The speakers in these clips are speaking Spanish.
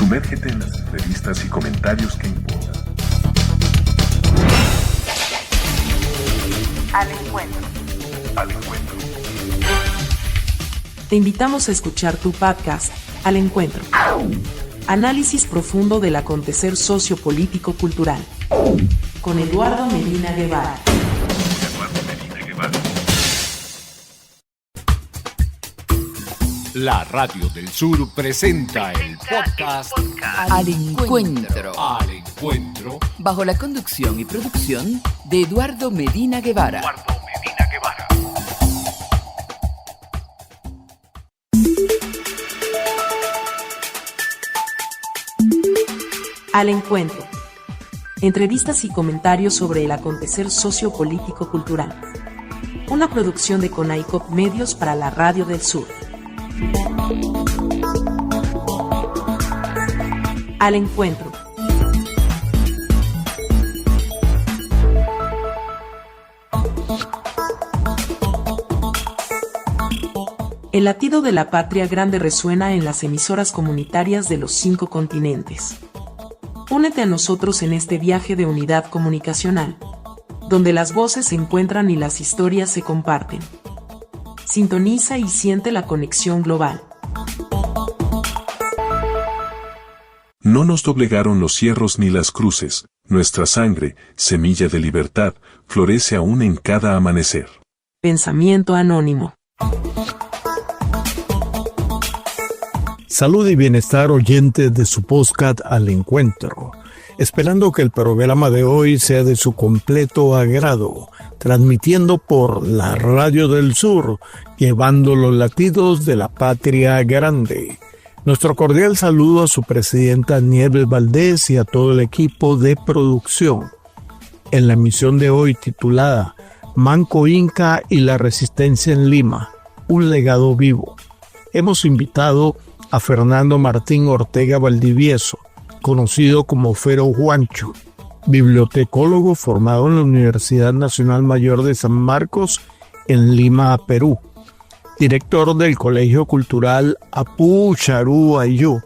Sumérgete en las entrevistas y comentarios que importan. Al encuentro. Al encuentro. Te invitamos a escuchar tu podcast, Al Encuentro. Análisis profundo del acontecer sociopolítico-cultural. Con Eduardo Medina Guevara. La Radio del Sur presenta el podcast Al Encuentro. Al Encuentro. Bajo la conducción y producción de Eduardo Medina Guevara. Al Encuentro. Entrevistas y comentarios sobre el acontecer sociopolítico-cultural. Una producción de Conaicop Medios para la Radio del Sur. Al Encuentro. El latido de la patria grande resuena en las emisoras comunitarias de los 5 continentes. Únete a nosotros en este viaje de unidad comunicacional, donde las voces se encuentran y las historias se comparten. Sintoniza y siente la conexión global. No nos doblegaron los cierros ni las cruces, nuestra sangre, semilla de libertad, florece aún en cada amanecer. Pensamiento anónimo. Salud y bienestar, oyentes de su podcast Al Encuentro. Esperando que el programa de hoy sea de su completo agrado, transmitiendo por la Radio del Sur, llevando los latidos de la patria grande. Nuestro cordial saludo a su presidenta Nieves Valdés y a todo el equipo de producción. En la emisión de hoy titulada Manco Inca y la resistencia en Lima, un legado vivo, hemos invitado a Fernando Martín Ortega Valdivieso, conocido como Fero Juancho, bibliotecólogo formado en la Universidad Nacional Mayor de San Marcos en Lima, Perú, director del Colegio Cultural Apu Charu Ayú,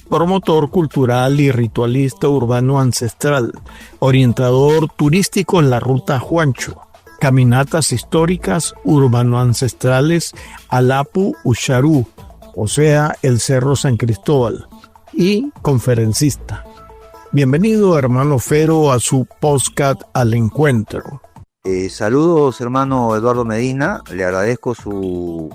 promotor cultural y ritualista urbano ancestral, orientador turístico en la Ruta Juancho, caminatas históricas urbano-ancestrales al Apu Ucharu, o sea, el Cerro San Cristóbal, y conferencista. Bienvenido, hermano Fero, a su podcast Al Encuentro. Saludos, hermano Eduardo Medina. Le agradezco su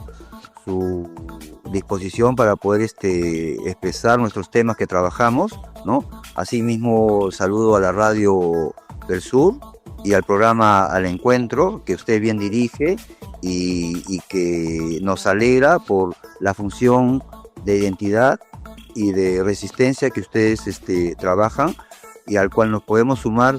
disposición para poder expresar nuestros temas que trabajamos, ¿no? Asimismo, saludo a la Radio del Sur y al programa Al Encuentro, que usted bien dirige y que nos alegra por la función de identidad y de resistencia que ustedes trabajan y al cual nos podemos sumar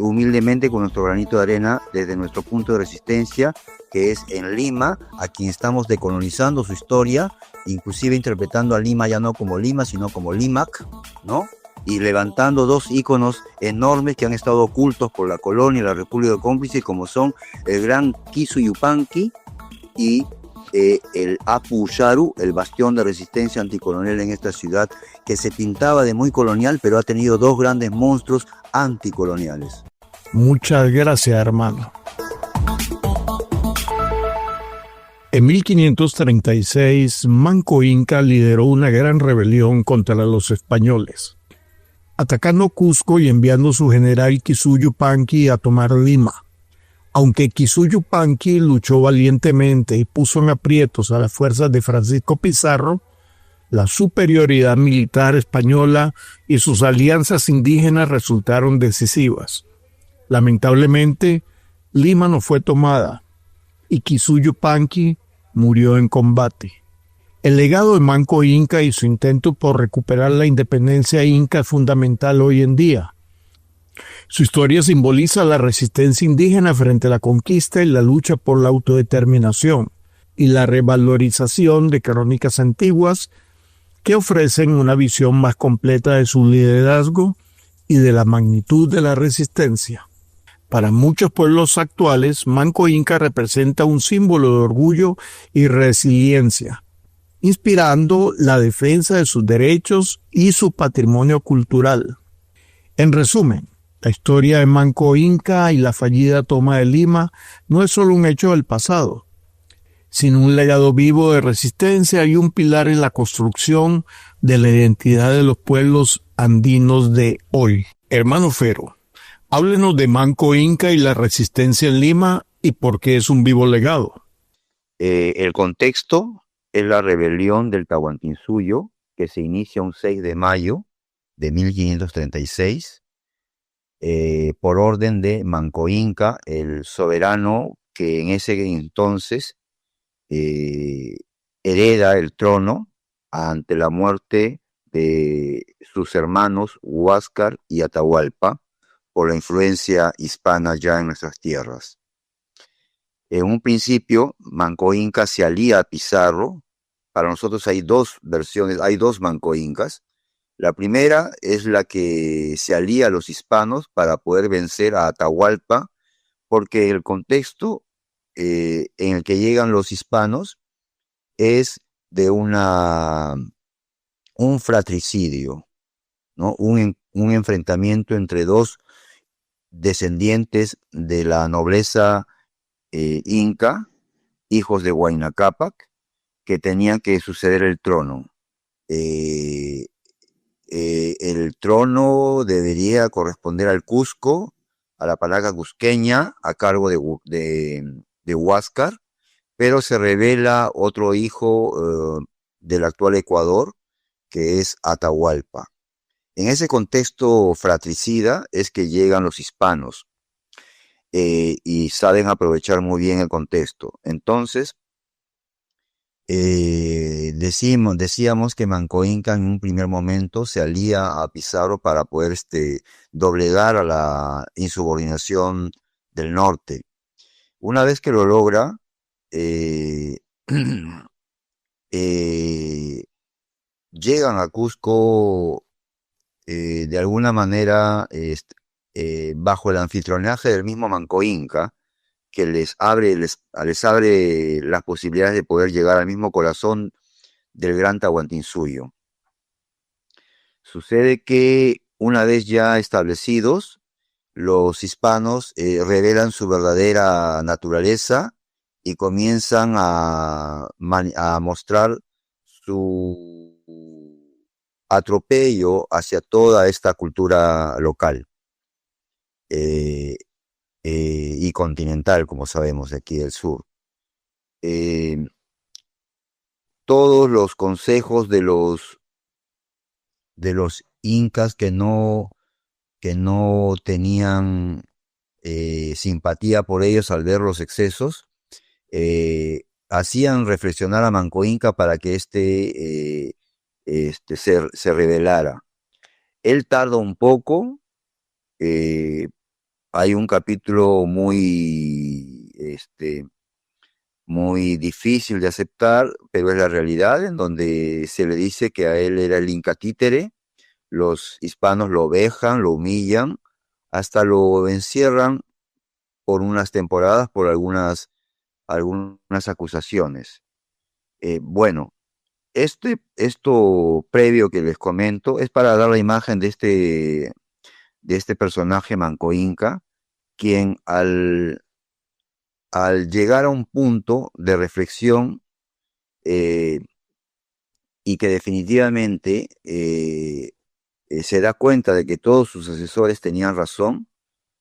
humildemente con nuestro granito de arena desde nuestro punto de resistencia, que es en Lima, a quien estamos decolonizando su historia, inclusive interpretando a Lima ya no como Lima, sino como Limac, ¿no? Y levantando dos íconos enormes que han estado ocultos por la colonia y la República Cómplice, como son el gran Kisu Yupanqui y el Apu Ucharu, el bastión de resistencia anticolonial en esta ciudad, que se pintaba de muy colonial, pero ha tenido dos grandes monstruos anticoloniales. Muchas gracias, hermano. En 1536, Manco Inca lideró una gran rebelión contra los españoles, atacando Cusco y enviando su general Kisu Yupanqui a tomar Lima. Aunque Kisu Yupanqui luchó valientemente y puso en aprietos a las fuerzas de Francisco Pizarro, la superioridad militar española y sus alianzas indígenas resultaron decisivas. Lamentablemente, Lima no fue tomada y Kisu Yupanqui murió en combate. El legado de Manco Inca y su intento por recuperar la independencia inca es fundamental hoy en día. Su historia simboliza la resistencia indígena frente a la conquista y la lucha por la autodeterminación y la revalorización de crónicas antiguas que ofrecen una visión más completa de su liderazgo y de la magnitud de la resistencia. Para muchos pueblos actuales, Manco Inca representa un símbolo de orgullo y resiliencia, inspirando la defensa de sus derechos y su patrimonio cultural. En resumen, la historia de Manco Inca y la fallida toma de Lima no es solo un hecho del pasado, sino un legado vivo de resistencia y un pilar en la construcción de la identidad de los pueblos andinos de hoy. Hermano Fero, háblenos de Manco Inca y la resistencia en Lima y por qué es un vivo legado. El contexto es la rebelión del Tahuantinsuyo, que se inicia un 6 de mayo de 1536, por orden de Manco Inca, el soberano que en ese entonces hereda el trono ante la muerte de sus hermanos Huáscar y Atahualpa por la influencia hispana ya en nuestras tierras. En un principio, Manco Inca se alía a Pizarro. Para nosotros hay dos versiones, hay dos Manco Incas. La primera es la que se alía a los hispanos para poder vencer a Atahualpa, porque el contexto en el que llegan los hispanos es de un fratricidio, ¿no? Un enfrentamiento entre dos descendientes de la nobleza inca, hijos de Huayna Cápac, que tenían que suceder el trono. El trono debería corresponder al Cusco, a la palanca cusqueña, a cargo de Huáscar, pero se revela otro hijo del actual Ecuador, que es Atahualpa. En ese contexto fratricida es que llegan los hispanos y saben aprovechar muy bien el contexto. Entonces, decíamos que Manco Inca en un primer momento se alía a Pizarro para poder doblegar a la insubordinación del norte. Una vez que lo logra, llegan a Cusco de alguna manera bajo el anfitrionaje del mismo Manco Inca, que les abre las posibilidades de poder llegar al mismo corazón del gran Tahuantinsuyo. Sucede que una vez ya establecidos, los hispanos revelan su verdadera naturaleza y comienzan a mostrar su atropello hacia toda esta cultura local y continental, como sabemos, de aquí del sur. Todos los consejos de los incas que no tenían simpatía por ellos al ver los excesos, hacían reflexionar a Manco Inca para que se rebelara. Él tarda un poco. Hay un capítulo muy difícil de aceptar, pero es la realidad, en donde se le dice que a él era el Inca títere. Los hispanos lo vejan, lo humillan, hasta lo encierran por unas temporadas por algunas acusaciones. Bueno, esto previo que les comento es para dar la imagen de este personaje Manco Inca, quien al llegar a un punto de reflexión y que definitivamente se da cuenta de que todos sus asesores tenían razón,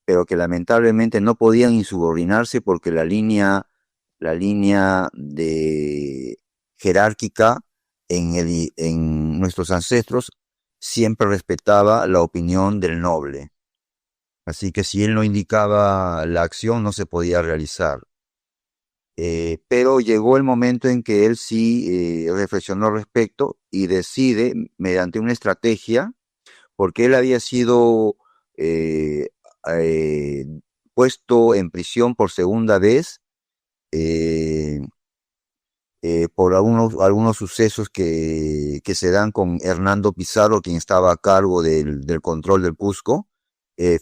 pero que lamentablemente no podían insubordinarse porque la línea jerárquica en nuestros ancestros siempre respetaba la opinión del noble. Así que si él no indicaba la acción, no se podía realizar. Pero llegó el momento en que él sí reflexionó al respecto y decide, mediante una estrategia, porque él había sido puesto en prisión por segunda vez por algunos sucesos que se dan con Hernando Pizarro, quien estaba a cargo del control del Cusco,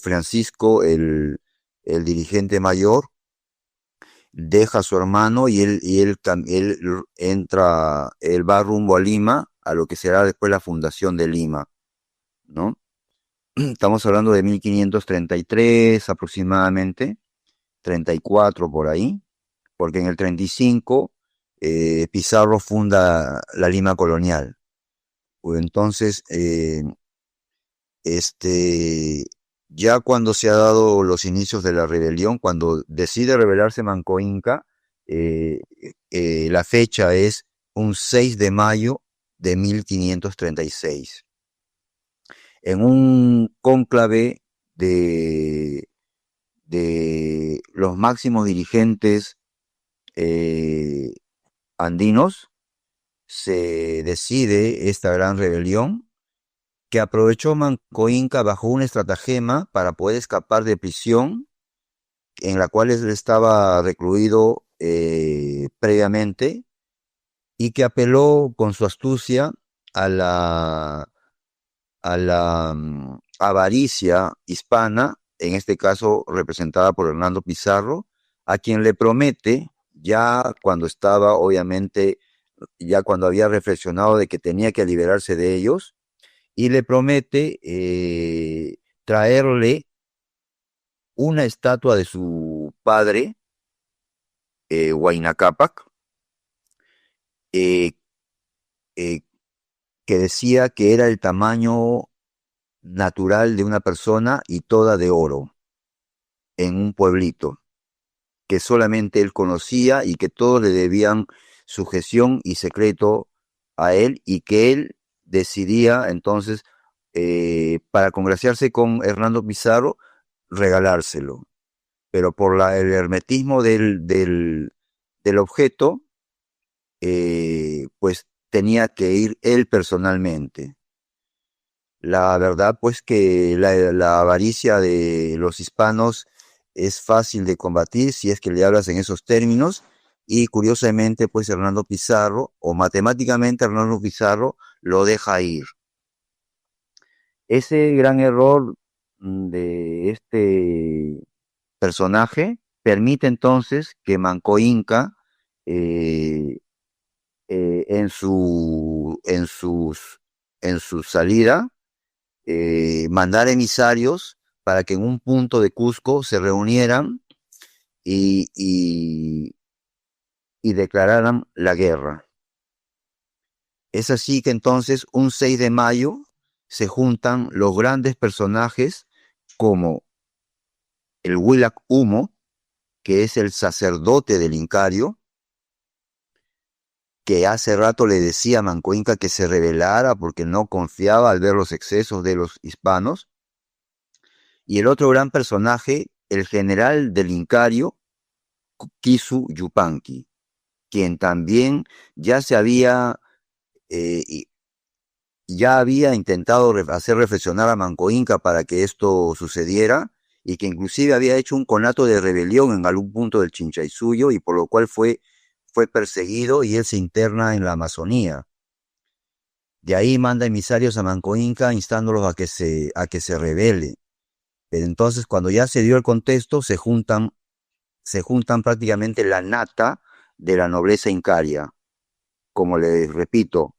Francisco, el dirigente mayor, deja a su hermano y él va rumbo a Lima, a lo que será después la fundación de Lima, ¿no? Estamos hablando de 1533 aproximadamente, 34 por ahí, porque en el 35 Pizarro funda la Lima colonial. Entonces, ya cuando se ha dado los inicios de la rebelión, cuando decide rebelarse Manco Inca, la fecha es un 6 de mayo de 1536. En un cónclave de los máximos dirigentes andinos, se decide esta gran rebelión que aprovechó Manco Inca bajo un estratagema para poder escapar de prisión en la cual él estaba recluido previamente, y que apeló con su astucia a la avaricia hispana, en este caso representada por Hernando Pizarro, a quien le promete, ya cuando estaba obviamente, ya cuando había reflexionado de que tenía que liberarse de ellos, y le promete traerle una estatua de su padre, Huayna Cápac, eh, que decía que era el tamaño natural de una persona y toda de oro, en un pueblito que solamente él conocía y que todos le debían sujeción y secreto a él, y que él decidía entonces, para congraciarse con Hernando Pizarro, regalárselo. Pero por el hermetismo del objeto, pues tenía que ir él personalmente. La verdad, pues que la avaricia de los hispanos es fácil de combatir si es que le hablas en esos términos, y curiosamente, pues Hernando Pizarro, o matemáticamente Hernando Pizarro, lo deja ir. Ese gran error de este personaje permite entonces que Manco Inca, en su salida, mandar emisarios para que en un punto de Cusco se reunieran y declararan la guerra. Es así que entonces un 6 de mayo se juntan los grandes personajes como el Huilac Humo, que es el sacerdote del Incario, que hace rato le decía a Manco Inca que se rebelara porque no confiaba al ver los excesos de los hispanos. Y el otro gran personaje, el general del Incario, Kisu Yupanqui, quien también ya había intentado hacer reflexionar a Manco Inca para que esto sucediera, y que inclusive había hecho un conato de rebelión en algún punto del Chinchaysuyo, y por lo cual fue perseguido y él se interna en la Amazonía. De ahí manda emisarios a Manco Inca instándolos a que se rebele. Pero entonces, cuando ya se dio el contexto, se juntan prácticamente la nata de la nobleza incaria. Como les repito,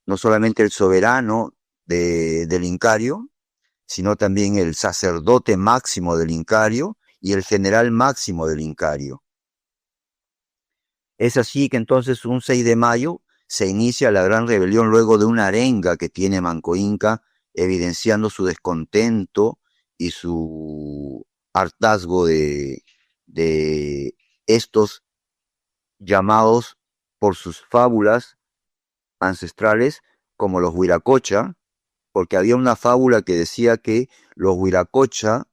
no solamente el soberano del Incario, sino también el sacerdote máximo del Incario y el general máximo del Incario. Es así que entonces un 6 de mayo se inicia la gran rebelión, luego de una arenga que tiene Manco Inca, evidenciando su descontento y su hartazgo de estos llamados por sus fábulas ancestrales como los Huiracocha, porque había una fábula que decía que los Huiracocha,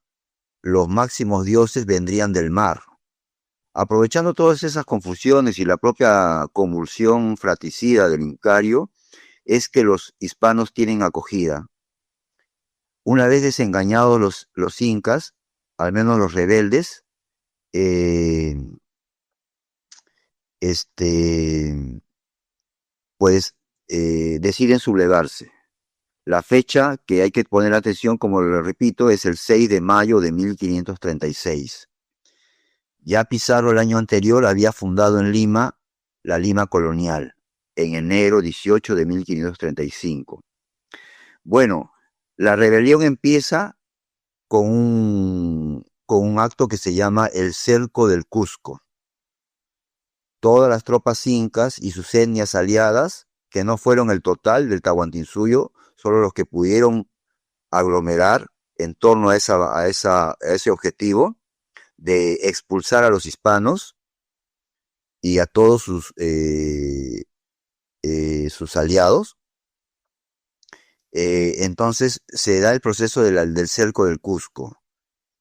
los máximos dioses, vendrían del mar. Aprovechando todas esas confusiones y la propia convulsión fratricida del Incario, es que los hispanos tienen acogida. Una vez desengañados los incas, al menos los rebeldes, deciden sublevarse. La fecha que hay que poner atención, como le repito, es el 6 de mayo de 1536. Ya Pizarro el año anterior había fundado en Lima la Lima colonial, en enero 18 de 1535. Bueno, la rebelión empieza con un acto que se llama el Cerco del Cusco. Todas las tropas incas y sus etnias aliadas, que no fueron el total del Tahuantinsuyo, solo los que pudieron aglomerar en torno a ese objetivo de expulsar a los hispanos y a todos sus aliados. Entonces se da el proceso del Cerco del Cusco.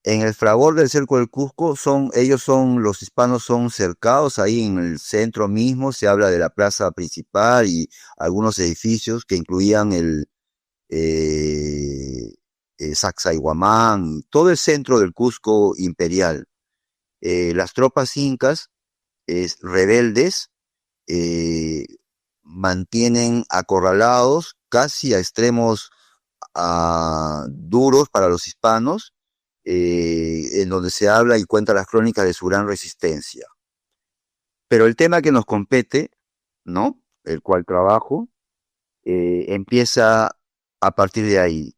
En el fragor del Cerco del Cusco, los hispanos son cercados ahí en el centro mismo. Se habla de la plaza principal y algunos edificios que incluían el Sacsayhuamán, todo el centro del Cusco imperial. Las tropas incas rebeldes mantienen acorralados casi a extremos duros para los hispanos, en donde se habla y cuenta las crónicas de su gran resistencia. Pero el tema que nos compete, ¿no?, el cual trabajo, empieza a partir de ahí,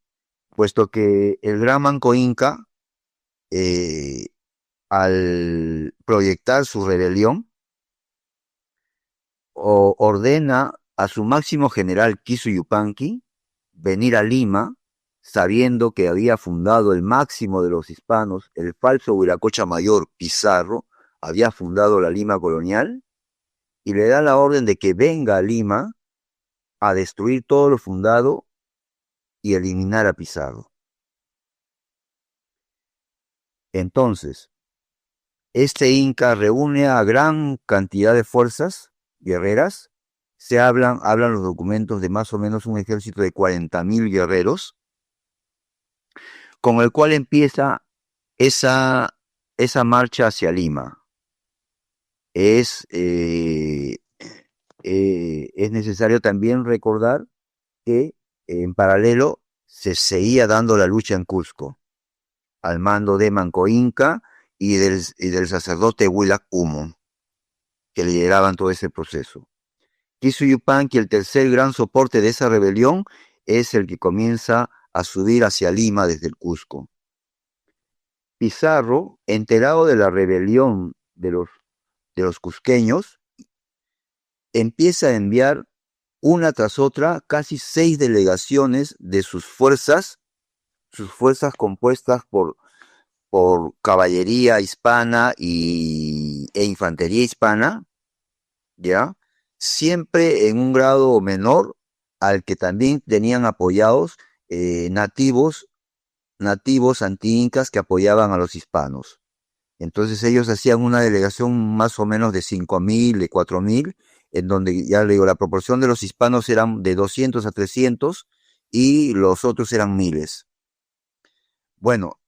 puesto que el gran Manco Inca, al proyectar su rebelión, ordena a su máximo general Kisu Yupanqui venir a Lima, sabiendo que había fundado el máximo de los hispanos, el falso Huiracocha Mayor Pizarro, había fundado la Lima colonial, y le da la orden de que venga a Lima a destruir todo lo fundado y eliminar a Pizarro. Entonces, este Inca reúne a gran cantidad de fuerzas guerreras. Hablan los documentos de más o menos un ejército de 40.000 guerreros, con el cual empieza esa marcha hacia Lima. Es necesario también recordar que en paralelo se seguía dando la lucha en Cusco, al mando de Manco Inca y del sacerdote Huilac Humo, que lideraban todo ese proceso. Kisu Yupanqui, el tercer gran soporte de esa rebelión, es el que comienza a subir hacia Lima desde el Cusco. Pizarro, enterado de la rebelión de los cusqueños, empieza a enviar una tras otra casi 6 delegaciones de sus fuerzas compuestas por caballería hispana e infantería hispana, ¿ya?, siempre en un grado menor al que también tenían apoyados nativos anti-incas que apoyaban a los hispanos. Entonces ellos hacían una delegación más o menos de 5.000, de 4.000, en donde, ya le digo, la proporción de los hispanos eran de 200 a 300 y los otros eran miles. Bueno,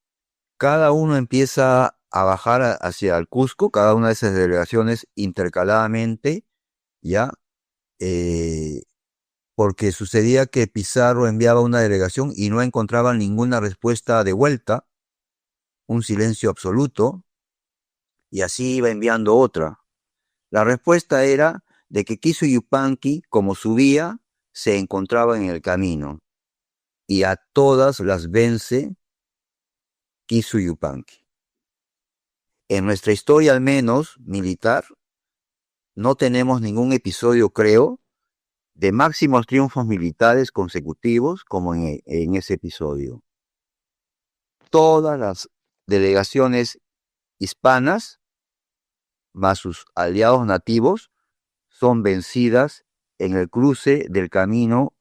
cada uno empieza a bajar hacia el Cusco, cada una de esas delegaciones intercaladamente, ¿ya? Porque sucedía que Pizarro enviaba una delegación y no encontraba ninguna respuesta de vuelta, un silencio absoluto, y así iba enviando otra. La respuesta era de que Kisu Yupanqui, como subía, se encontraba en el camino, y a todas las vence Kisu Yupanqui. En nuestra historia, al menos militar, no tenemos ningún episodio, creo, de máximos triunfos militares consecutivos como en ese episodio. Todas las delegaciones hispanas, más sus aliados nativos, son vencidas en el cruce del camino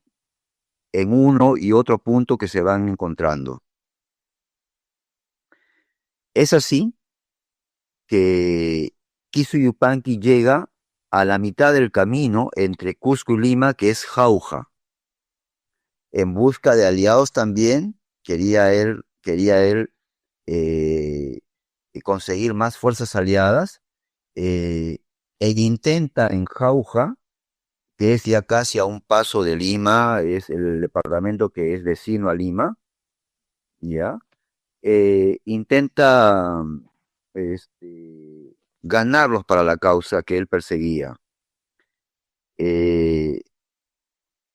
en uno y otro punto que se van encontrando. Es así que Kisu Yupanqui llega a la mitad del camino entre Cusco y Lima, que es Jauja. En busca de aliados también, quería él conseguir más fuerzas aliadas, e intenta en Jauja, que es ya casi a un paso de Lima, es el departamento que es vecino a Lima, ¿ya? Intenta ganarlos para la causa que él perseguía.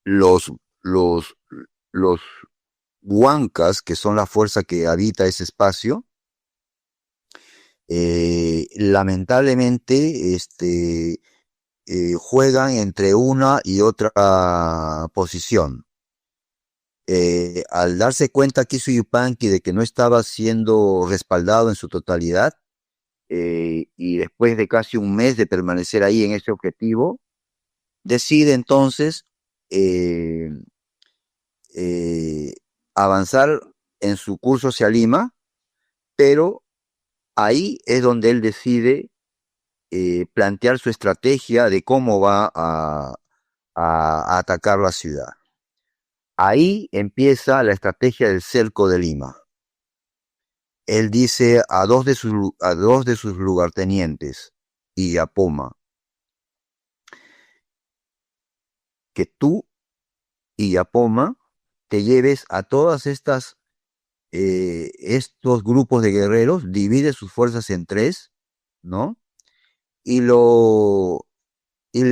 Los huancas, que son la fuerza que habita ese espacio, lamentablemente juegan entre una y otra posición. Al darse cuenta Kisu Yupanqui de que no estaba siendo respaldado en su totalidad, y después de casi un mes de permanecer ahí en ese objetivo, decide entonces avanzar en su curso hacia Lima, pero ahí es donde él decide plantear su estrategia de cómo va a atacar la ciudad. Ahí empieza la estrategia del cerco de Lima. Él dice a dos de sus lugartenientes y a Poma, que tú y a Poma te lleves a todas estos grupos de guerreros, divide sus fuerzas en 3, ¿no? Y le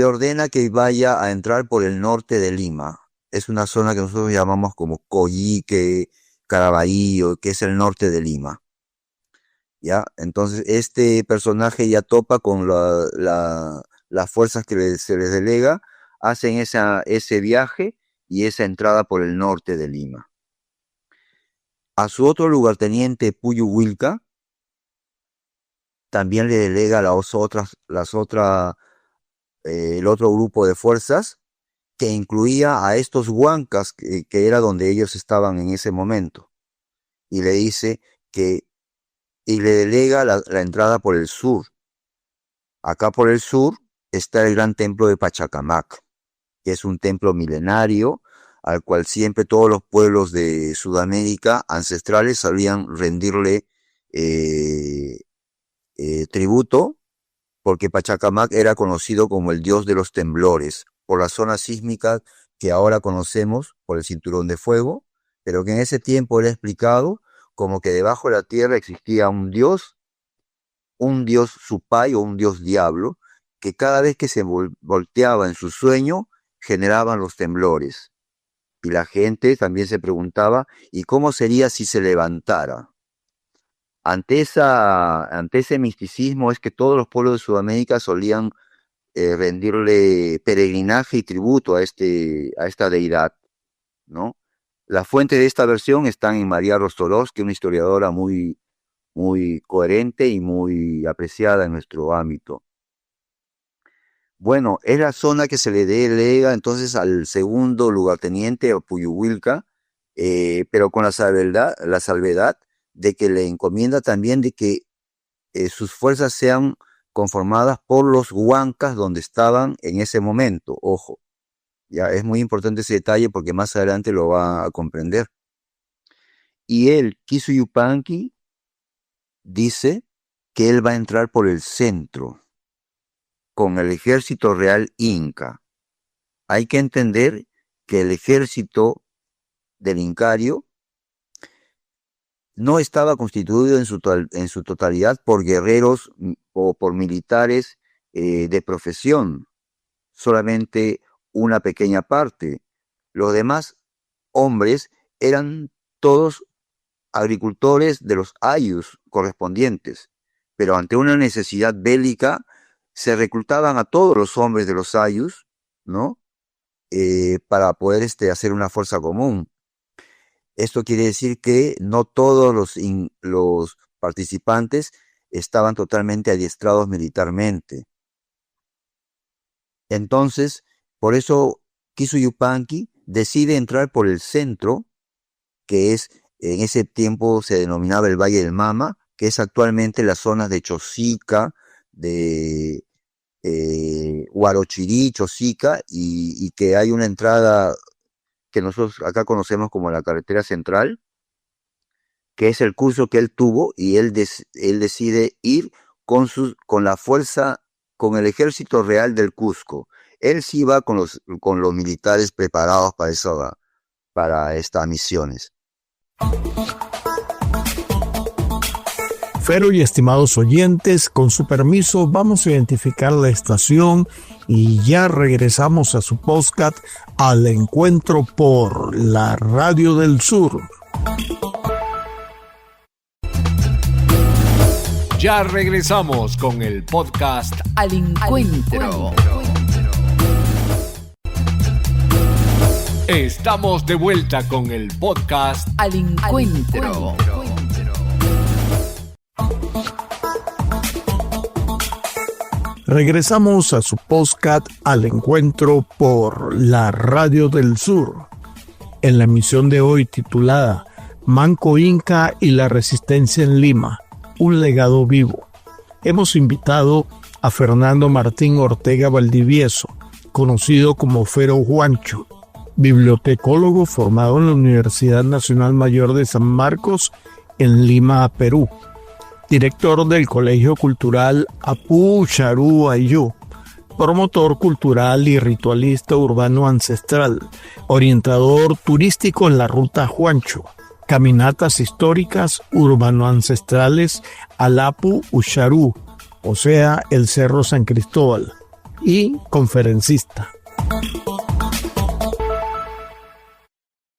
ordena que vaya a entrar por el norte de Lima. Es una zona que nosotros llamamos como Coyique, Caraballo, que es el norte de Lima. ¿Ya? Entonces este personaje ya topa con las fuerzas que se les delega, hacen ese viaje y esa entrada por el norte de Lima. A su otro lugarteniente, Puyu Wilca, también le delega el otro grupo de fuerzas, que incluía a estos huancas, que era donde ellos estaban en ese momento. Y le dice y le delega la entrada por el sur. Acá por el sur está el gran templo de Pachacamac, que es un templo milenario al cual siempre todos los pueblos de Sudamérica ancestrales solían rendirle tributo, porque Pachacamac era conocido como el dios de los temblores, por la zona sísmica que ahora conocemos por el cinturón de fuego, pero que en ese tiempo era explicado como que debajo de la tierra existía un dios supay o un dios diablo, que cada vez que se volteaba en su sueño generaban los temblores. Y la gente también se preguntaba, ¿y cómo sería si se levantara? Ante ese misticismo es que todos los pueblos de Sudamérica solían rendirle peregrinaje y tributo a esta deidad, ¿no? Las fuentes de esta versión están en María Rostolowski, una historiadora muy, muy coherente y muy apreciada en nuestro ámbito. Bueno, es la zona que se le delega entonces al segundo lugarteniente, a Puyu Wilca, pero con la salvedad de que le encomienda también de que sus fuerzas sean conformadas por los huancas donde estaban en ese momento. Ojo, ya es muy importante ese detalle porque más adelante lo va a comprender. Y él, Kisu Yupanqui, dice que él va a entrar por el centro con el ejército real inca. Hay que entender que el ejército del Incario no estaba constituido en su totalidad por guerreros o por militares de profesión, solamente una pequeña parte. Los demás hombres eran todos agricultores de los ayllus correspondientes, pero ante una necesidad bélica se reclutaban a todos los hombres de los ayllus, ¿no? Para poder hacer una fuerza común. Esto quiere decir que no todos los participantes estaban totalmente adiestrados militarmente. Entonces, por eso Kisu Yupanqui decide entrar por el centro, que en ese tiempo se denominaba el Valle del Mama, que es actualmente la zona de Chosica, de Huarochirí, Chosica, y que hay una entrada que nosotros acá conocemos como la carretera central, que es el curso que él tuvo, y él decide ir con la fuerza, con el ejército real del Cusco. Él sí va con los militares preparados para estas misiones. Fero y estimados oyentes, con su permiso vamos a identificar la estación y ya regresamos a su podcast Al Encuentro por la Radio del Sur. Ya regresamos con el podcast Al Encuentro. Estamos de vuelta con el podcast Al Encuentro. Regresamos a su podcast Al Encuentro por la Radio del Sur. En la emisión de hoy titulada Manco Inca y la resistencia en Lima, un legado vivo, hemos invitado a Fernando Martín Ortega Valdivieso, conocido como Fero Juancho, bibliotecólogo formado en la Universidad Nacional Mayor de San Marcos en Lima, Perú, director del Colegio Cultural Apu Charu Ayú, promotor cultural y ritualista urbano ancestral, orientador turístico en la Ruta Juancho, caminatas históricas urbano-ancestrales al Apu Ucharu, o sea, el Cerro San Cristóbal, y conferencista.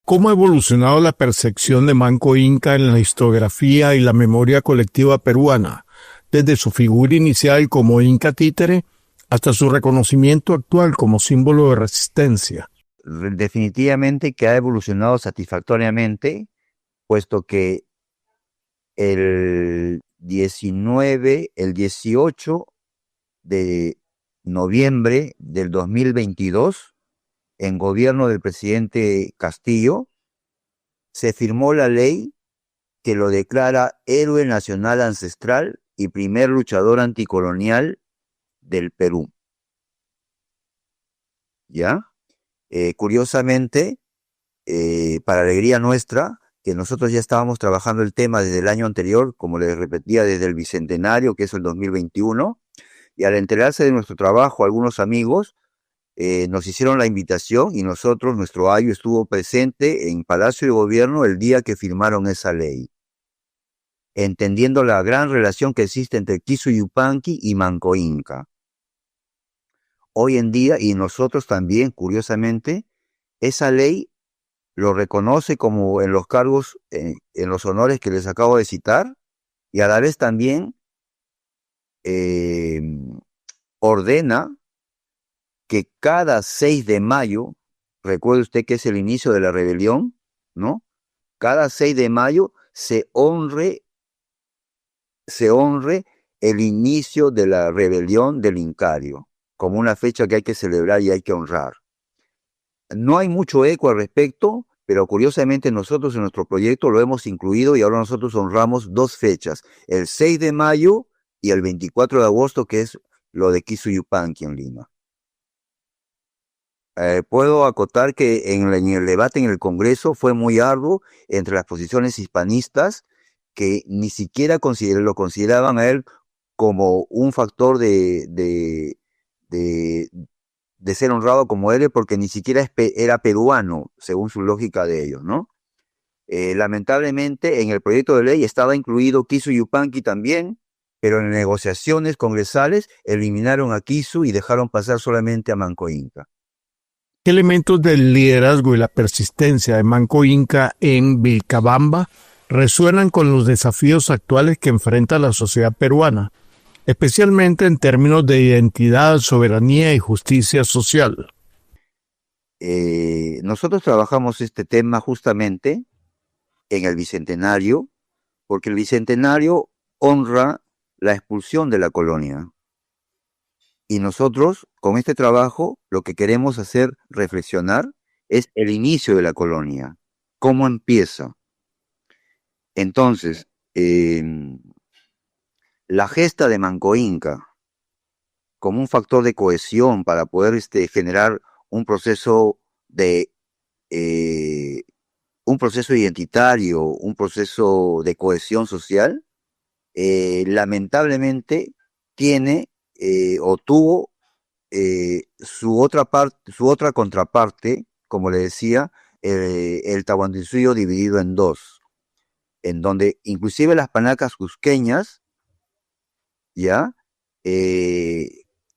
¿Cómo ha evolucionado la percepción de Manco Inca en la historiografía y la memoria colectiva peruana, desde su figura inicial como Inca títere hasta su reconocimiento actual como símbolo de resistencia? Definitivamente que ha evolucionado satisfactoriamente, puesto que el 18 de noviembre del 2022, en gobierno del presidente Castillo, se firmó la ley que lo declara héroe nacional ancestral y primer luchador anticolonial del Perú. ¿Ya? Curiosamente, para alegría nuestra, que nosotros ya estábamos trabajando el tema desde el año anterior, como les repetía, desde el Bicentenario, que es el 2021, y al enterarse de nuestro trabajo, algunos amigos nos hicieron la invitación y nosotros, nuestro ayo estuvo presente en Palacio de Gobierno el día que firmaron esa ley, entendiendo la gran relación que existe entre Quisu Yupanqui y Manco Inca. Hoy en día, y nosotros también, curiosamente, esa ley lo reconoce como en los cargos, en los honores que les acabo de citar, y a la vez también ordena que cada 6 de mayo, recuerde usted que es el inicio de la rebelión, ¿no? Cada 6 de mayo se honre el inicio de la rebelión del Incario, como una fecha que hay que celebrar y hay que honrar. No hay mucho eco al respecto, pero curiosamente nosotros en nuestro proyecto lo hemos incluido y ahora nosotros honramos 2 fechas, el 6 de mayo y el 24 de agosto, que es lo de Quisu Yupanqui en Lima. Puedo acotar que en el debate en el Congreso fue muy arduo entre las posiciones hispanistas, que ni siquiera lo consideraban a él como un factor de ser honrado como héroe, porque ni siquiera era peruano, según su lógica de ellos, ¿no? Lamentablemente, en el proyecto de ley estaba incluido Quisu Yupanqui también, pero en negociaciones congresales eliminaron a Quisu y dejaron pasar solamente a Manco Inca. ¿Qué elementos del liderazgo y la persistencia de Manco Inca en Vilcabamba resuenan con los desafíos actuales que enfrenta la sociedad peruana, especialmente en términos de identidad, soberanía y justicia social? Nosotros trabajamos este tema justamente en el Bicentenario, porque el Bicentenario honra la expulsión de la colonia. Y nosotros, con este trabajo, lo que queremos hacer reflexionar es el inicio de la colonia, cómo empieza. Entonces, la gesta de Manco Inca, como un factor de cohesión para poder generar un proceso identitario, un proceso de cohesión social, lamentablemente tiene o tuvo su otra contraparte, como le decía, el Tahuantinsuyo dividido en 2. en donde inclusive las panacas cusqueñas, ¿ya?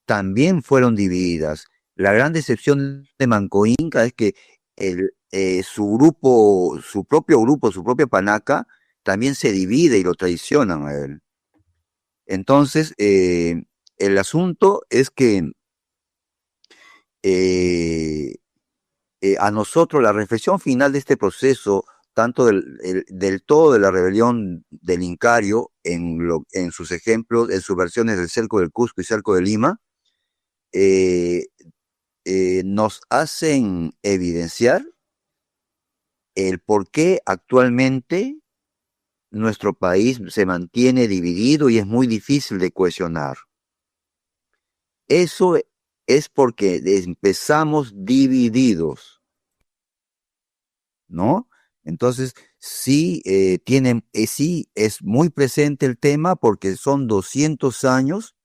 También fueron divididas. La gran decepción de Manco Inca es que su propio grupo, su propia panaca, también se divide y lo traicionan a él. Entonces, el asunto es que a nosotros la reflexión final de este proceso, tanto del todo de la rebelión del Incario, en sus ejemplos, en sus versiones del Cerco del Cusco y Cerco de Lima, nos hacen evidenciar el por qué actualmente nuestro país se mantiene dividido y es muy difícil de cohesionar. Eso es porque empezamos divididos, ¿no? Entonces, sí, sí es muy presente el tema porque son 200 años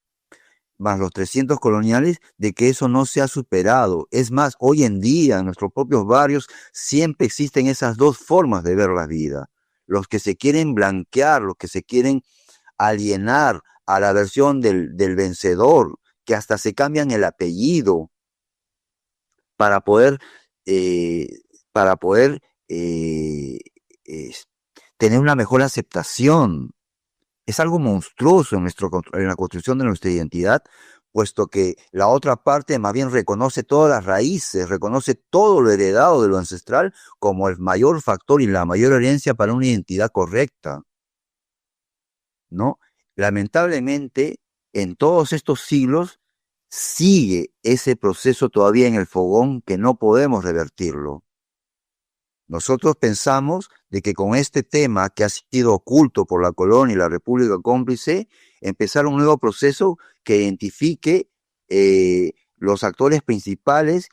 más los 300 coloniales, de que eso no se ha superado. Es más, hoy en día en nuestros propios barrios siempre existen esas dos formas de ver la vida. Los que se quieren blanquear, los que se quieren alienar a la versión del vencedor, que hasta se cambian el apellido para poder tener una mejor aceptación. Es algo monstruoso en la construcción de nuestra identidad, puesto que la otra parte más bien reconoce todas las raíces, reconoce todo lo heredado de lo ancestral como el mayor factor y la mayor herencia para una identidad correcta, ¿no? Lamentablemente, en todos estos siglos, sigue ese proceso todavía en el fogón que no podemos revertirlo. Nosotros pensamos de que con este tema que ha sido oculto por la colonia y la República cómplice, empezar un nuevo proceso que identifique los actores principales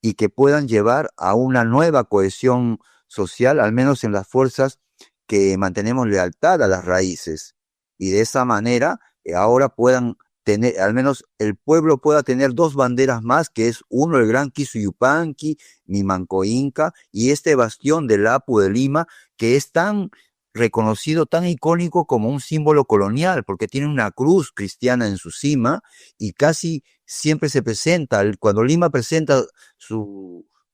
y que puedan llevar a una nueva cohesión social, al menos en las fuerzas que mantenemos lealtad a las raíces. Y de esa manera ahora puedan tener, al menos el pueblo pueda tener dos banderas más, que es uno, el gran Quisuyupanqui, mi Manco Inca, y este bastión del Apu de Lima, que es tan reconocido, tan icónico como un símbolo colonial, porque tiene una cruz cristiana en su cima, y casi siempre se presenta, cuando Lima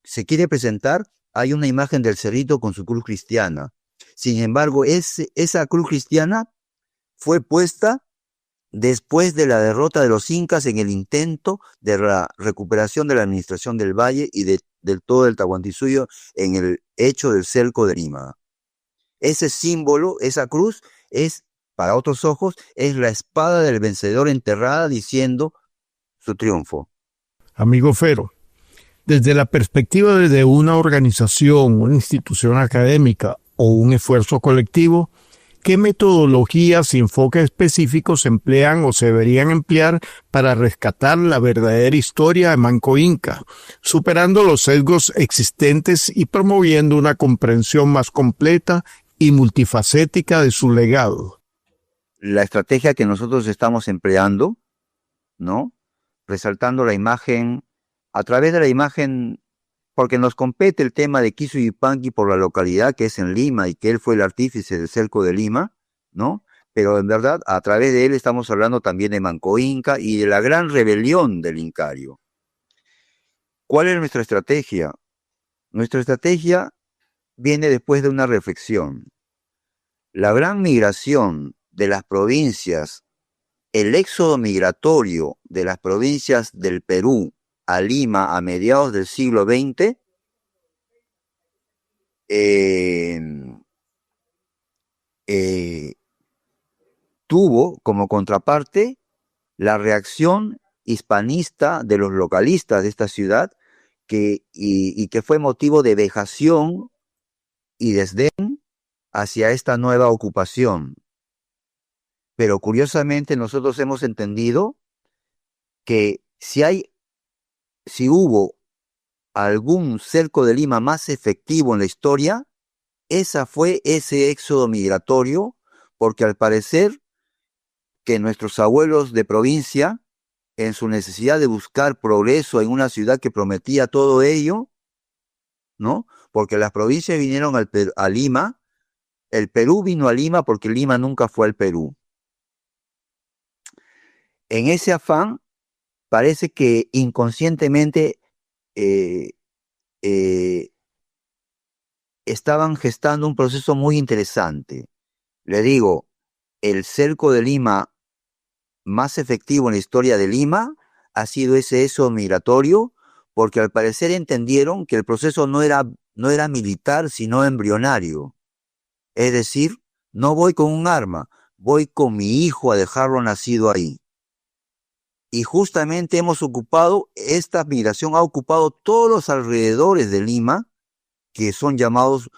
se quiere presentar, hay una imagen del cerrito con su cruz cristiana. Sin embargo, esa cruz cristiana fue puesta después de la derrota de los incas en el intento de la recuperación de la administración del valle y del todo el Tahuantinsuyo en el hecho del cerco de Lima. Ese símbolo, esa cruz, es, para otros ojos, es la espada del vencedor enterrada diciendo su triunfo. Amigo Fero, desde la perspectiva de una organización, una institución académica o un esfuerzo colectivo, ¿qué metodologías y enfoques específicos se emplean o se deberían emplear para rescatar la verdadera historia de Manco Inca, superando los sesgos existentes y promoviendo una comprensión más completa y multifacética de su legado? La estrategia que nosotros estamos empleando, ¿no? Resaltando la imagen, a través de la imagen, porque nos compete el tema de Quisuyupanqui por la localidad que es en Lima y que él fue el artífice del cerco de Lima, ¿no? Pero en verdad, a través de él estamos hablando también de Manco Inca y de la gran rebelión del Incario. ¿Cuál es nuestra estrategia? Nuestra estrategia viene después de una reflexión. La gran migración de las provincias, el éxodo migratorio de las provincias del Perú a Lima a mediados del siglo XX, tuvo como contraparte la reacción hispanista de los localistas de esta ciudad, y que fue motivo de vejación y desdén hacia esta nueva ocupación. Pero curiosamente nosotros hemos entendido que si hubo algún cerco de Lima más efectivo en la historia, fue ese éxodo migratorio, porque al parecer que nuestros abuelos de provincia, en su necesidad de buscar progreso en una ciudad que prometía todo ello, ¿no? Porque las provincias vinieron a Lima El Perú vino a Lima porque Lima nunca fue al Perú. En ese afán, parece que inconscientemente eh, eh, estaban gestando un proceso muy interesante. Le digo, el cerco de Lima más efectivo en la historia de Lima ha sido ese éxodo migratorio, porque al parecer entendieron que el proceso no era militar, sino embrionario. Es decir, no voy con un arma, voy con mi hijo a dejarlo nacido ahí. Y justamente esta migración ha ocupado todos los alrededores de Lima, que son llamados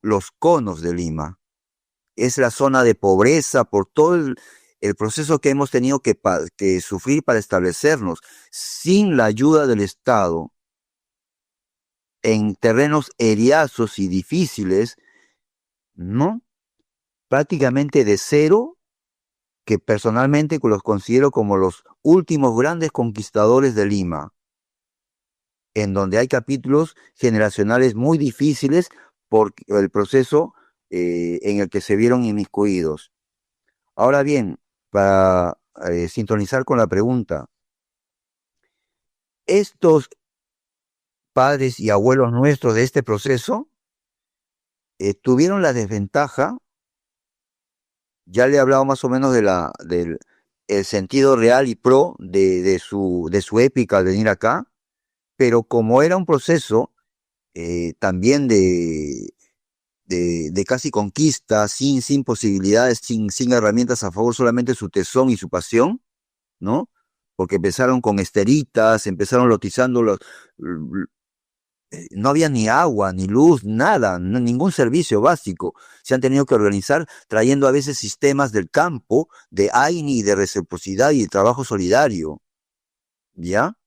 los conos de Lima. Es la zona de pobreza por todo el proceso que hemos tenido que sufrir para establecernos. Sin la ayuda del Estado, en terrenos eriazos y difíciles, ¿no? Prácticamente de cero, que personalmente los considero como los últimos grandes conquistadores de Lima, en donde hay capítulos generacionales muy difíciles por el proceso en el que se vieron inmiscuidos. Ahora bien, para sintonizar con la pregunta, estos padres y abuelos nuestros de este proceso tuvieron la desventaja, ya le he hablado más o menos del el sentido real y pro de su épica al venir acá, pero como era un proceso también de casi conquista, sin posibilidades, sin herramientas a favor, solamente su tesón y su pasión, ¿no? Porque empezaron con esteritas, empezaron lotizando no había ni agua, ni luz, nada, ningún servicio básico. Se han tenido que organizar trayendo a veces sistemas del campo, de AINI, de reciprocidad y de trabajo solidario, ¿ya?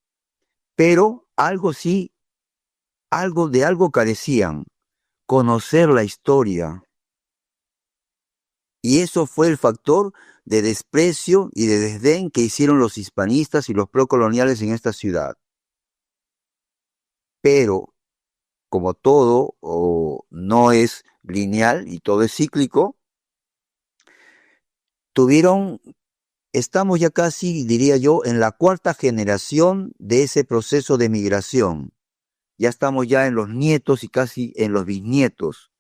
Pero de algo carecían, conocer la historia. Y eso fue el factor de desprecio y de desdén que hicieron los hispanistas y los procoloniales en esta ciudad. Pero, como todo no es lineal y todo es cíclico, estamos ya casi, diría yo, en la cuarta generación de ese proceso de migración. Ya estamos ya en los nietos y casi en los bisnietos,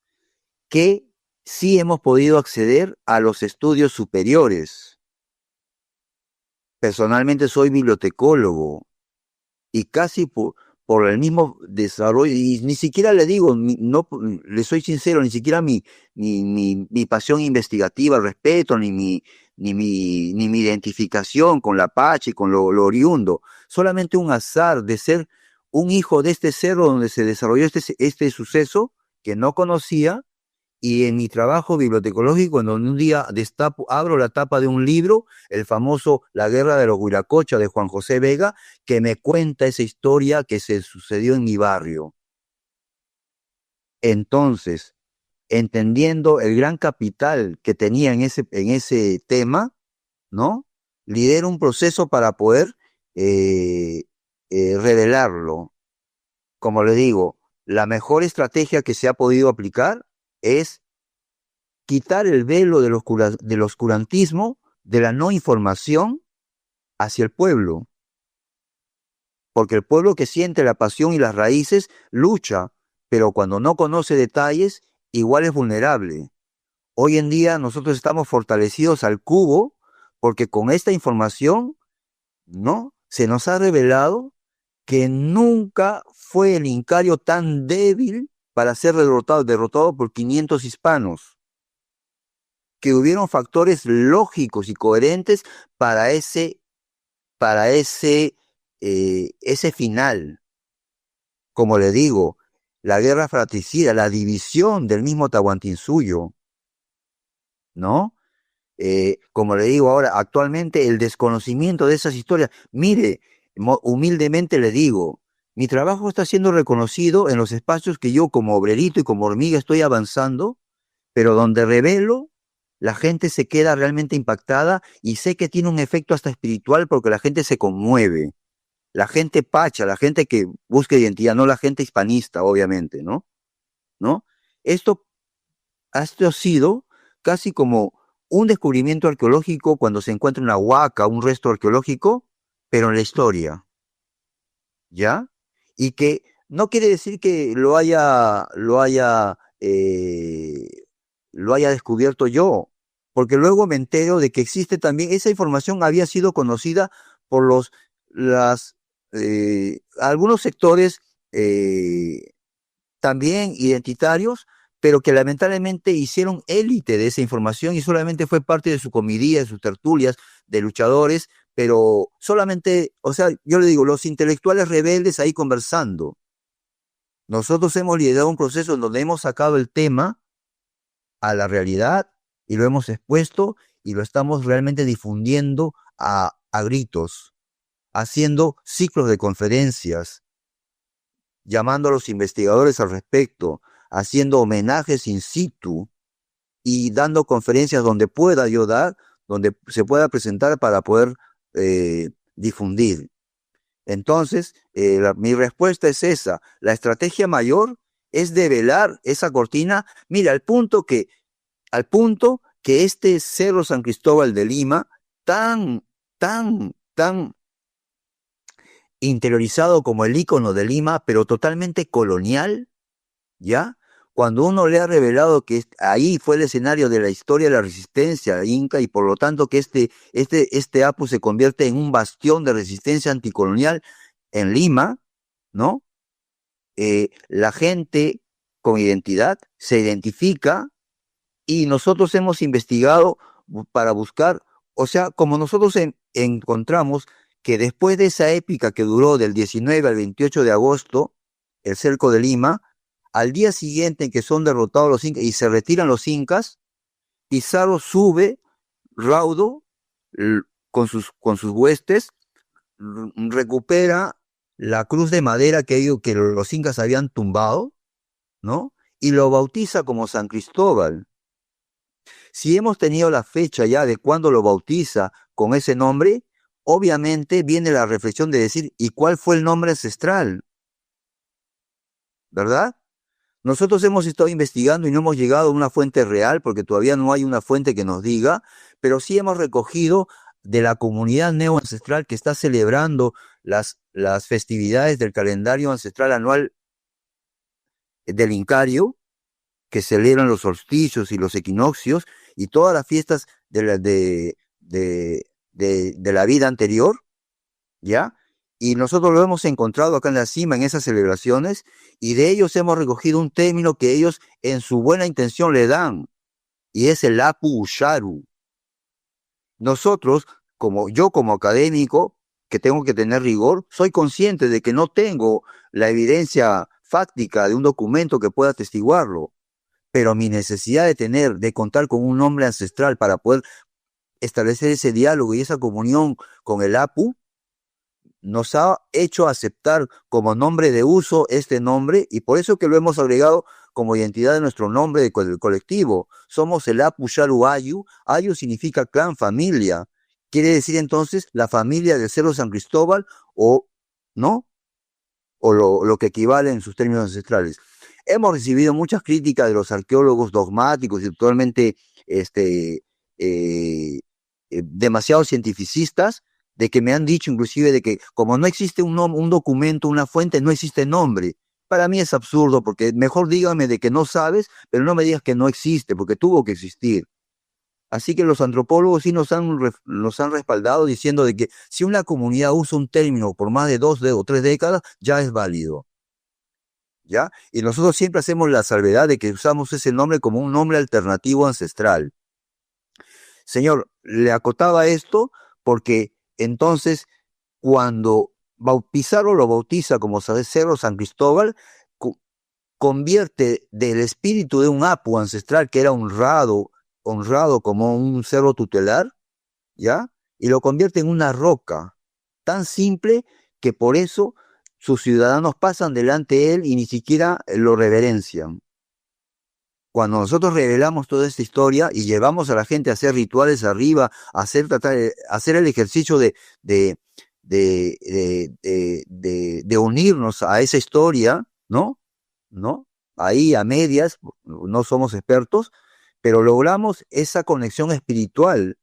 que sí hemos podido acceder a los estudios superiores. Personalmente soy bibliotecólogo y casi por el mismo desarrollo, y ni siquiera le digo, no, le soy sincero, ni siquiera mi pasión investigativa al respeto, ni mi identificación con la Apache, con lo oriundo, solamente un azar de ser un hijo de este cerro donde se desarrolló este suceso que no conocía. Y en mi trabajo bibliotecológico, en donde un día abro la tapa de un libro, el famoso La Guerra de los Huiracocha de Juan José Vega, que me cuenta esa historia que se sucedió en mi barrio. Entonces, entendiendo el gran capital que tenía en ese tema, ¿no? Lidero un proceso para poder revelarlo. Como le digo, la mejor estrategia que se ha podido aplicar es quitar el velo del oscurantismo, de la no información hacia el pueblo. Porque el pueblo que siente la pasión y las raíces lucha, pero cuando no conoce detalles, igual es vulnerable. Hoy en día nosotros estamos fortalecidos al cubo porque con esta información, ¿no? Se nos ha revelado que nunca fue el Incario tan débil para ser derrotado por 500 hispanos, que hubieron factores lógicos y coherentes para ese final. Como le digo, la guerra fratricida, la división del mismo Tahuantinsuyo, ¿no? Como le digo ahora, actualmente el desconocimiento de esas historias. Mire, humildemente le digo, mi trabajo está siendo reconocido en los espacios que yo como obrerito y como hormiga estoy avanzando, pero donde revelo, la gente se queda realmente impactada y sé que tiene un efecto hasta espiritual porque la gente se conmueve. La gente pacha, la gente que busca identidad, no la gente hispanista, obviamente, ¿no? Esto esto ha sido casi como un descubrimiento arqueológico cuando se encuentra una huaca, un resto arqueológico, pero en la historia, ¿ya? Y que no quiere decir que lo haya descubierto yo, porque luego me entero de que existe también, esa información había sido conocida por algunos sectores también identitarios, pero que lamentablemente hicieron élite de esa información y solamente fue parte de su comidía, de sus tertulias, de luchadores, pero solamente, o sea, yo le digo, los intelectuales rebeldes ahí conversando. Nosotros hemos liderado un proceso en donde hemos sacado el tema a la realidad y lo hemos expuesto y lo estamos realmente difundiendo a gritos, haciendo ciclos de conferencias, llamando a los investigadores al respecto, haciendo homenajes in situ y dando conferencias donde pueda yo dar, donde se pueda presentar para poder difundir. Entonces, mi respuesta es esa. La estrategia mayor es develar esa cortina. Mira, al punto que este Cerro San Cristóbal de Lima, tan interiorizado como el ícono de Lima, pero totalmente colonial, ¿ya? Cuando uno le ha revelado que ahí fue el escenario de la historia de la resistencia inca y por lo tanto que este Apu se convierte en un bastión de resistencia anticolonial en Lima, ¿no? La gente con identidad se identifica y nosotros hemos investigado para buscar, o sea, como nosotros encontramos que después de esa épica que duró del 19 al 28 de agosto, el cerco de Lima, al día siguiente en que son derrotados los incas y se retiran los incas, Pizarro sube raudo con sus huestes, recupera la cruz de madera que los incas habían tumbado, ¿no? Y lo bautiza como San Cristóbal. Si hemos tenido la fecha ya de cuándo lo bautiza con ese nombre, obviamente viene la reflexión de decir, ¿y cuál fue el nombre ancestral? ¿Verdad? Nosotros hemos estado investigando y no hemos llegado a una fuente real, porque todavía no hay una fuente que nos diga, pero sí hemos recogido de la comunidad neoancestral que está celebrando las festividades del calendario ancestral anual del Incario, que celebran los solsticios y los equinoccios y todas las fiestas de la vida anterior, ¿ya? Y nosotros lo hemos encontrado acá en la cima, en esas celebraciones, y de ellos hemos recogido un término que ellos en su buena intención le dan, y es el Apu Usharu. Nosotros, como académico, que tengo que tener rigor, soy consciente de que no tengo la evidencia fáctica de un documento que pueda atestiguarlo, pero mi necesidad de contar con un nombre ancestral para poder establecer ese diálogo y esa comunión con el Apu, nos ha hecho aceptar como nombre de uso este nombre y por eso que lo hemos agregado como identidad de nuestro nombre del colectivo. Somos el Apu Usharu Ayu. Ayu significa clan, familia. Quiere decir entonces la familia del Cerro San Cristóbal ¿no? O lo que equivale en sus términos ancestrales. Hemos recibido muchas críticas de los arqueólogos dogmáticos y actualmente demasiado cientificistas, de que me han dicho inclusive de que como no existe un documento, una fuente, no existe nombre. Para mí es absurdo, porque mejor dígame de que no sabes, pero no me digas que no existe, porque tuvo que existir. Así que los antropólogos sí nos han respaldado diciendo de que si una comunidad usa un término por más de 2 o 3 décadas, ya es válido. ¿Ya? Y nosotros siempre hacemos la salvedad de que usamos ese nombre como un nombre alternativo ancestral. Señor, le acotaba esto porque entonces cuando Pizarro lo bautiza como Cerro San Cristóbal, convierte del espíritu de un Apu ancestral que era honrado como un cerro tutelar, ¿ya? Y lo convierte en una roca tan simple que por eso sus ciudadanos pasan delante de él y ni siquiera lo reverencian. Cuando nosotros revelamos toda esta historia y llevamos a la gente a hacer rituales arriba, a hacer el ejercicio de unirnos a esa historia, ¿no? Ahí a medias, no somos expertos, pero logramos esa conexión espiritual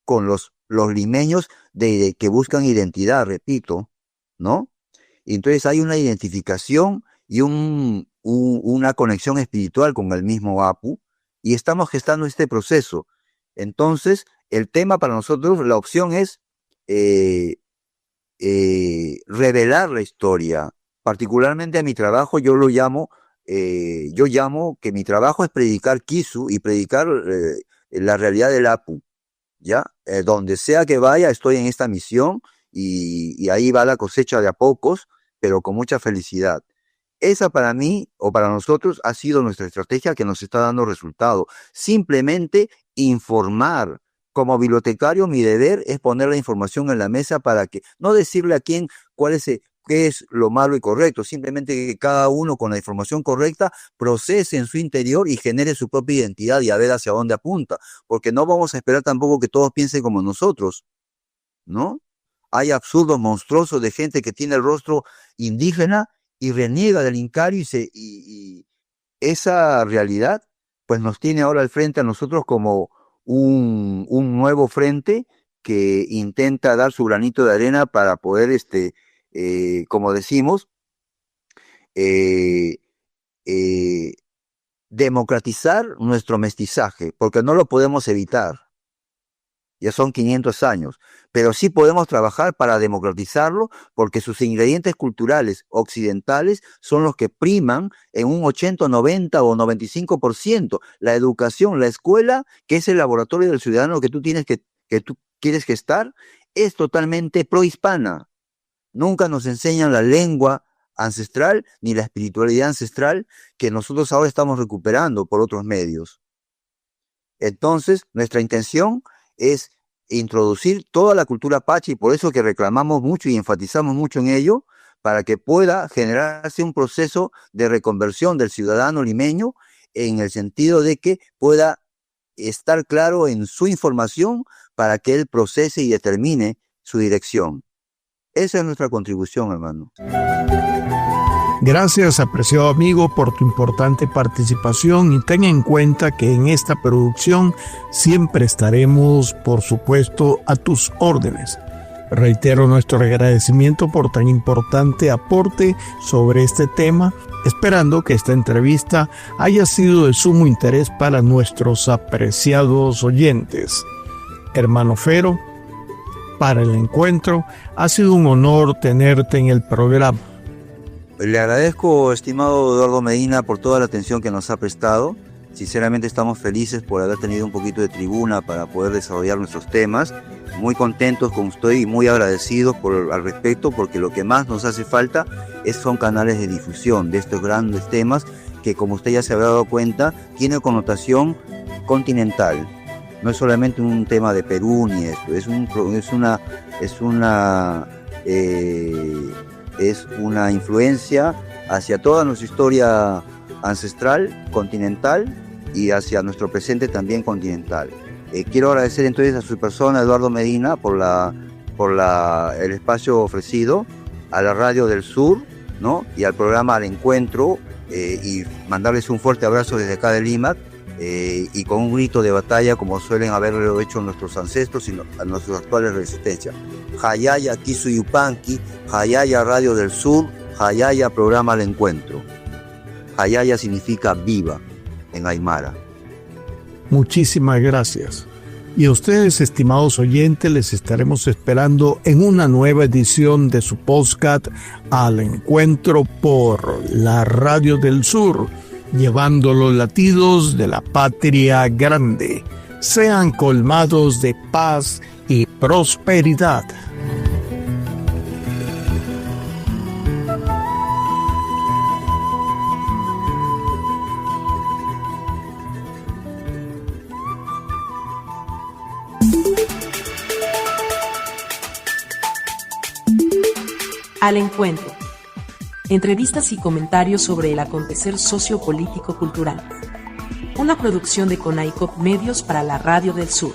con los limeños que buscan identidad, repito, ¿no? Y entonces hay una identificación y una conexión espiritual con el mismo Apu, y estamos gestando este proceso. Entonces, el tema para nosotros, la opción es revelar la historia. Particularmente a mi trabajo yo llamo que mi trabajo es predicar Kisu y predicar la realidad del Apu, ¿ya? Donde sea que vaya, estoy en esta misión y ahí va la cosecha de a pocos, pero con mucha felicidad. Esa para mí, o para nosotros, ha sido nuestra estrategia que nos está dando resultado. Simplemente informar. Como bibliotecario, mi deber es poner la información en la mesa para que, no decirle a quién qué es lo malo y correcto, simplemente que cada uno con la información correcta procese en su interior y genere su propia identidad y a ver hacia dónde apunta, porque no vamos a esperar tampoco que todos piensen como nosotros, ¿no? Hay absurdos monstruosos de gente que tiene el rostro indígena y reniega del Incario y esa realidad pues nos tiene ahora al frente a nosotros como un nuevo frente que intenta dar su granito de arena para poder, como decimos, democratizar nuestro mestizaje, porque no lo podemos evitar. Ya son 500 años, pero sí podemos trabajar para democratizarlo porque sus ingredientes culturales occidentales son los que priman en un 80, 90 o 95%. La educación, la escuela, que es el laboratorio del ciudadano que tú quieres gestar, es totalmente prohispana. Nunca nos enseñan la lengua ancestral ni la espiritualidad ancestral que nosotros ahora estamos recuperando por otros medios. Entonces, nuestra intención es introducir toda la cultura pacha y por eso que reclamamos mucho y enfatizamos mucho en ello, para que pueda generarse un proceso de reconversión del ciudadano limeño en el sentido de que pueda estar claro en su información para que él procese y determine su dirección. Esa es nuestra contribución, hermano. Gracias, apreciado amigo, por tu importante participación y ten en cuenta que en esta producción siempre estaremos, por supuesto, a tus órdenes. Reitero nuestro agradecimiento por tan importante aporte sobre este tema, esperando que esta entrevista haya sido de sumo interés para nuestros apreciados oyentes. Hermano Fero, para el encuentro, ha sido un honor tenerte en el programa. Le agradezco, estimado Eduardo Medina, por toda la atención que nos ha prestado. Sinceramente estamos felices por haber tenido un poquito de tribuna para poder desarrollar nuestros temas. Muy contentos con usted y muy agradecidos al respecto, porque lo que más nos hace falta son canales de difusión de estos grandes temas que, como usted ya se habrá dado cuenta, tiene connotación continental. No es solamente un tema de Perú ni esto, es una influencia hacia toda nuestra historia ancestral, continental, y hacia nuestro presente también continental. Quiero agradecer entonces a su persona, Eduardo Medina, por el espacio ofrecido, a la Radio del Sur, ¿no? Y al programa Al Encuentro, y mandarles un fuerte abrazo desde acá de Lima, y con un grito de batalla como suelen haberlo hecho nuestros ancestros y a nuestras actuales resistencias. Hayaya Kisu Yupanqui, Hayaya Radio del Sur, Hayaya Programa Al Encuentro. Hayaya significa viva en Aymara. Muchísimas gracias. Y a ustedes, estimados oyentes, les estaremos esperando en una nueva edición de su podcast Al Encuentro por la Radio del Sur, llevando los latidos de la patria grande. Sean colmados de paz y prosperidad. Al Encuentro. Entrevistas y comentarios sobre el acontecer sociopolítico-cultural. Una producción de CONAICOP Medios para la Radio del Sur.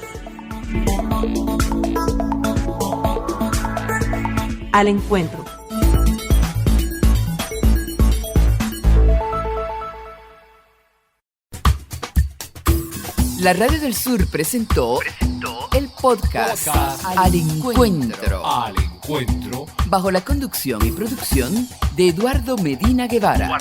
Al Encuentro. La Radio del Sur presentó el podcast Al Encuentro. Al Encuentro. Bajo la conducción y producción de Eduardo Medina Guevara.